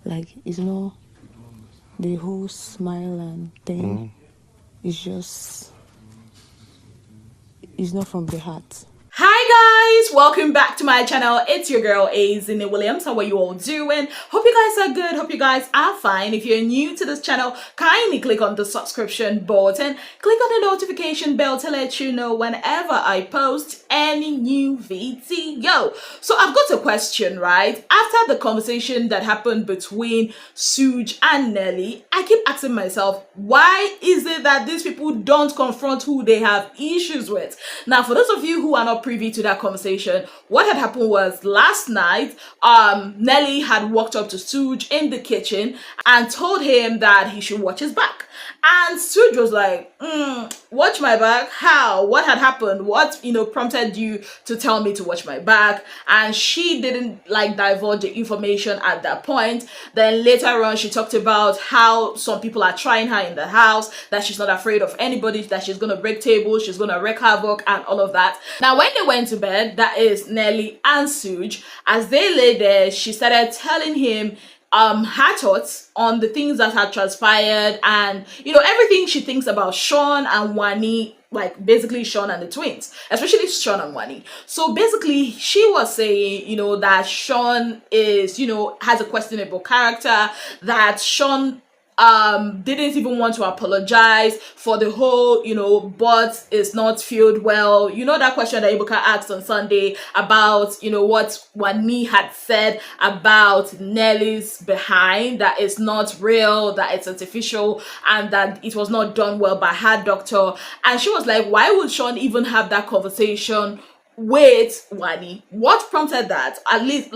Like, it's not the whole smile and thing. It's not from the heart. Hi guys, welcome back to my channel. It's your girl Azine Williams. How are you all doing? Hope you guys are good. Hope you guys are fine. If you're new to this channel, kindly click on the subscription button, click on the notification bell to let you know whenever I post any new video. So I've got a question, right? After the conversation that happened between Sooj and Nelly, I keep asking myself, why is it that these people don't confront who they have issues with? Now, for those of you who are not privy to that conversation, what had happened was last night, Nelly had walked up to Sooj in the kitchen and told him that he should watch his back. And Sooj was like, watch my back? How? What had happened? What, prompted you to tell me to watch my back? And she didn't divulge the information at that point. Then later on, she talked about how some people are trying her in the house, that she's not afraid of anybody, that she's going to break tables, she's going to wreak havoc and all of that. Now, when they went to bed, that is Nelly and Sooj, as they lay there, she started telling him her thoughts on the things that had transpired and everything she thinks about Shaun and Wanni, like basically Shaun and the twins, especially Shaun and Wanni. So basically she was saying that Shaun is has a questionable character, that Shaun didn't even want to apologize for the whole but is not filled well, that question that Ibuka asked on Sunday about what Wanni had said about Nelly's behind, that it's not real, that it's artificial, and that it was not done well by her doctor. And she was like, why would Shaun even have that conversation with Wanni? What prompted that? At least,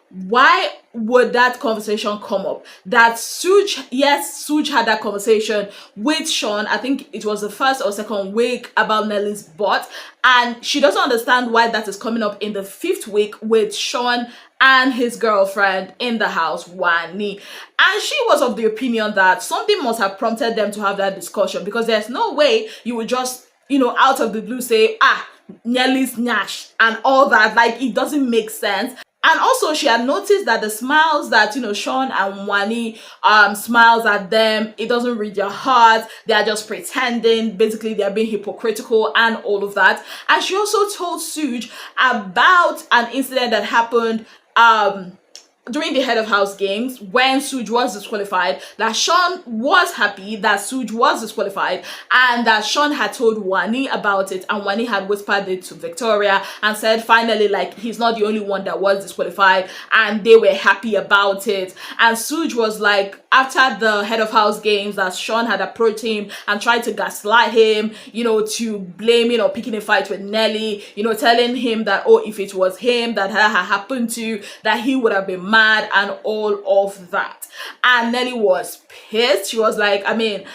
why would that conversation come up? That Sooj had that conversation with Shaun, I think it was the first or second week, about Nelly's butt, and she doesn't understand why that is coming up in the 5th week with Shaun and his girlfriend in the house, Wanni. And she was of the opinion that something must have prompted them to have that discussion, because there's no way you would just out of the blue say, Nelly's nyash and all that. Like, it doesn't make sense. And also, she had noticed that the smiles that, Shaun and Wanni smiles at them, it doesn't reach their heart. They are just pretending. Basically, they're being hypocritical and all of that. And she also told Sooj about an incident that happened during the head of house games when Sooj was disqualified, that Shaun was happy that Sooj was disqualified, and that Shaun had told Wanni about it, and Wanni had whispered it to Victoria and said finally he's not the only one that was disqualified, and they were happy about it. And Sooj was like, after the head of house games, that Shaun had approached him and tried to gaslight him, to blaming or picking a fight with Nelly, telling him that, if it was him that had happened to, that he would have been mad and all of that. And Nelly was pissed. She was like, I mean,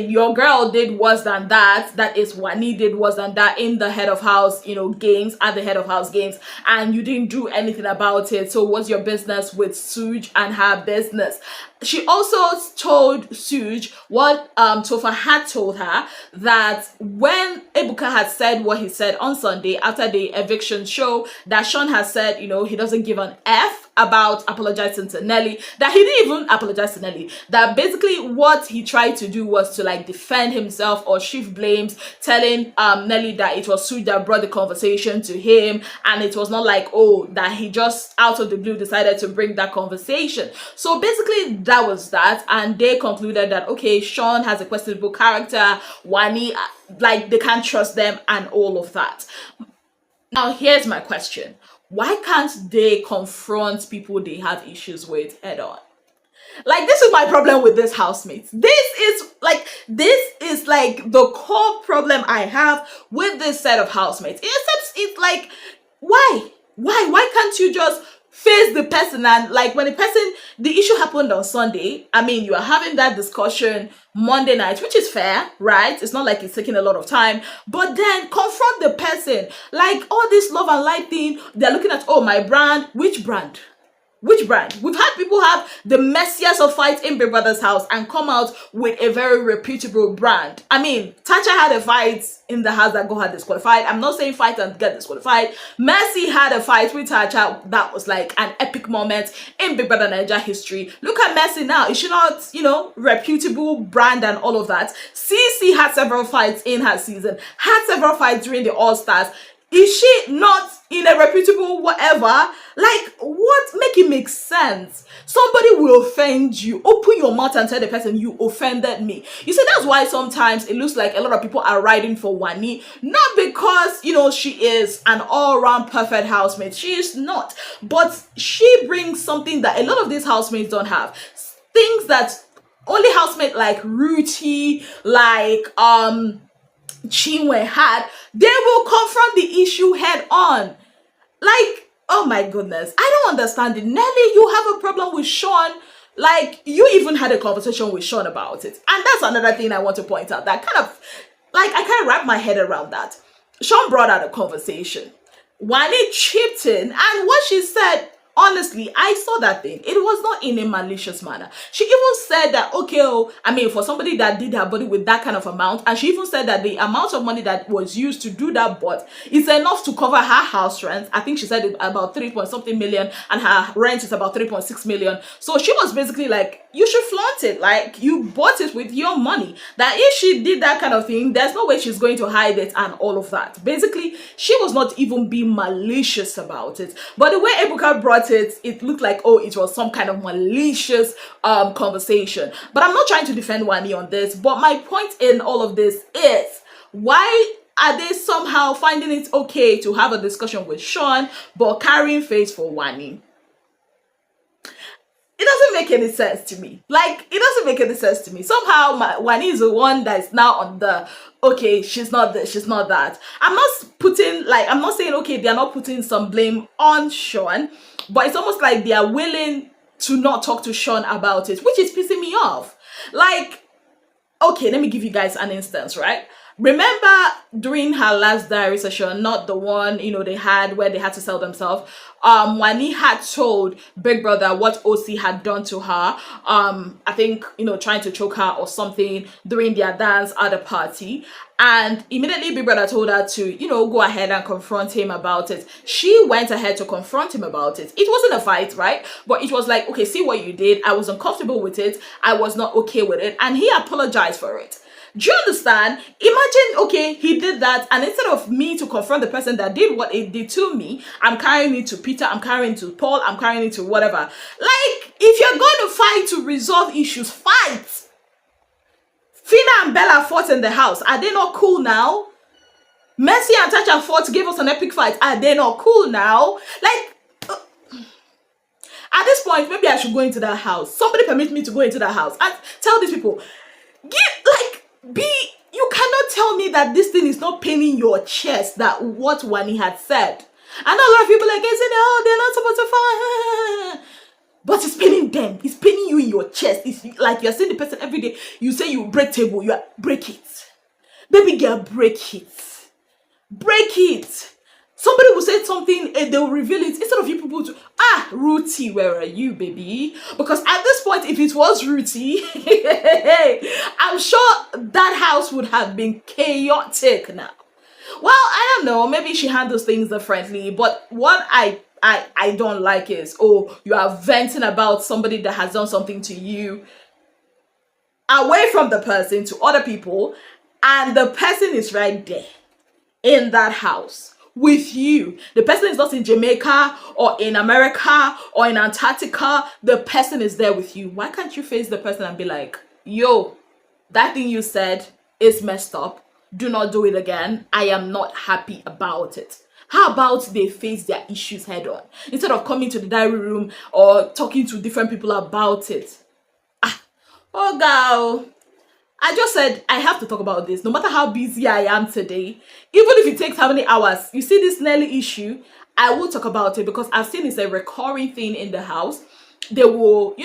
your girl did worse than that. That is, Wanni did worse than that in the head of house, games, at the head of house games, and you didn't do anything about it. So what's your business with Sooj and her business? She also told Sooj what Tofa had told her, that when Ebuka had said what he said on Sunday after the eviction show, that Shaun has said, he doesn't give an F about apologizing to Nelly, that he didn't even apologize to Nelly, that basically what he tried to do was to defend himself or shift blames, telling Nelly that it was Sooj that brought the conversation to him, and it was not that he just out of the blue decided to bring that conversation. So basically that was that, and they concluded that okay, Shaun has a questionable character, Wanni, they can't trust them and all of that. Now here's my question: why can't they confront people they have issues with head on? This is my problem with this housemates. This is the core problem I have with this set of housemates. It's why can't you just face the person? And when the issue happened on Sunday, you are having that discussion Monday night, which is fair, right? It's not like it's taking a lot of time, but then confront the person. All this love and light thing, they're looking at, my brand. Which brand? Which brand? We've had people have the messiest of fights in Big Brother's house and come out with a very reputable brand. I mean, Tacha had a fight in the house that got her disqualified. I'm not saying fight and get disqualified. Mercy had a fight with Tacha that was like an epic moment in Big Brother Naija history. Look at Mercy now. Is she not, reputable brand and all of that? CC had several fights in her season, had several fights during the All-Stars. Is she not in a reputable whatever? Like, what? Make it make sense. Somebody will offend you. Open your mouth and tell the person you offended me. You see, that's why sometimes it looks like a lot of people are riding for Wanni. Not because, she is an all-round perfect housemate. She is not. But she brings something that a lot of these housemates don't have. Things that only housemate like Ruti, like, Chinwe had, they will confront the issue head on. Like, oh my goodness, I don't understand it. Nelly, you have a problem with Shaun. Like, you even had a conversation with Shaun about it. And that's another thing I want to point out. That kind of, like, I can't wrap my head around that. Shaun brought out a conversation. Wanni chipped in, and what she said, honestly, I saw that thing. It was not in a malicious manner. She even said that, okay, for somebody that did her body with that kind of amount, and she even said that the amount of money that was used to do that butt is enough to cover her house rent. I think she said it about 3 point something million, and her rent is about 3.6 million. So she was basically like, you should flaunt it. Like, you bought it with your money. That if she did that kind of thing, there's no way she's going to hide it and all of that. Basically, she was not even being malicious about it. But the way Ebuka brought it, it looked like, oh, it was some kind of malicious conversation. But I'm not trying to defend Wanni on this. But my point in all of this is, why are they somehow finding it okay to have a discussion with Shaun, but carrying face for Wanni? It doesn't make any sense to me. Like, it doesn't make any sense to me. Somehow, Wanni is the one that is now on the, okay, she's not this, she's not that. I'm not saying, okay, they're not putting some blame on Shaun, but it's almost like they are willing to not talk to Shaun about it, which is pissing me off. Like, okay, let me give you guys an instance, right? Remember during her last diary session, not the one, they had where they had to sell themselves, Wanni had told Big Brother what OC had done to her, I think, trying to choke her or something during their dance at a party. And immediately Big Brother told her to, go ahead and confront him about it. She went ahead to confront him about it. It wasn't a fight, right? But it was like, okay, see what you did. I was uncomfortable with it. I was not okay with it. And he apologized for it. Do you understand? Imagine, okay, he did that, and instead of me to confront the person that did what it did to me, I'm carrying it to Peter, I'm carrying it to Paul, I'm carrying it to whatever. Like, if you're going to fight to resolve issues, fight. Fina and Bella fought in the house. Are they not cool now? Mercy and Tacha fought, gave us an epic fight. Are they not cool now? Like, at this point, maybe I should go into that house. Somebody permit me to go into that house and tell these people, you cannot tell me that this thing is not paining your chest, that what Wanni had said. And a lot of people are saying, oh, they're not supposed to fight. But it's paining them. It's paining you in your chest. It's like you're seeing the person every day. You say you break table, break it. Baby girl, break it. Break it. Somebody will say something and they'll reveal it instead of you people to, Ruti, where are you, baby? Because at this point, if it was Ruti, I'm sure that house would have been chaotic now. Well, I don't know. Maybe she handles things differently. But what I don't like is, oh, you are venting about somebody that has done something to you away from the person to other people, and the person is right there in that house with you. The person is not in Jamaica or in America or in Antarctica. The person is there with you. Why can't you face the person and be like, yo, that thing you said is messed up. Do not do it again. I am not happy about it. How about they face their issues head on instead of coming to the diary room or talking to different people about it? Oh, girl. I just said I have to talk about this. No matter how busy I am today, even if it takes how many hours, you see this Nelly issue, I will talk about it because I've seen it's a recurring thing in the house. They will,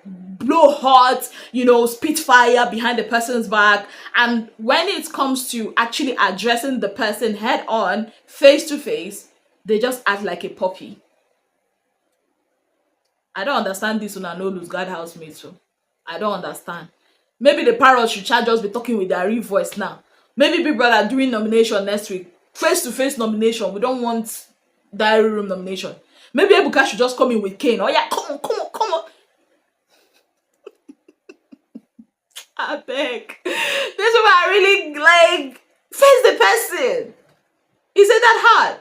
blow hot, spit fire behind the person's back. And when it comes to actually addressing the person head on, face to face, they just act like a puppy. I don't understand this one. I no lose God housemates. So I don't understand. Maybe the parents should just be talking with their real voice now. Maybe Big Brother doing nomination next week. Face to face nomination. We don't want diary room nomination. Maybe Ebuka should just come in with Kane. Oh yeah, come on, come on, come on. I beg. This one I really like. Face the person. Is it that hard?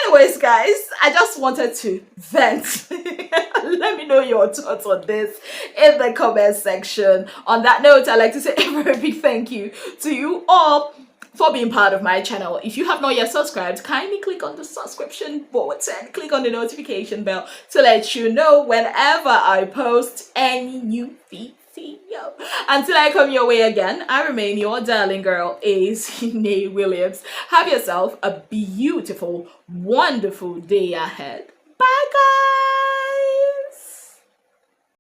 Anyways, guys, I just wanted to vent. Let me know your thoughts on this in the comment section. On that note, I'd like to say a very big thank you to you all for being part of my channel. If you have not yet subscribed, kindly click on the subscription button, click on the notification bell to let you know whenever I post any new video. Until I come your way again, I remain your darling girl, Nelly Williams. Have yourself a beautiful, wonderful day ahead. Bye, guys.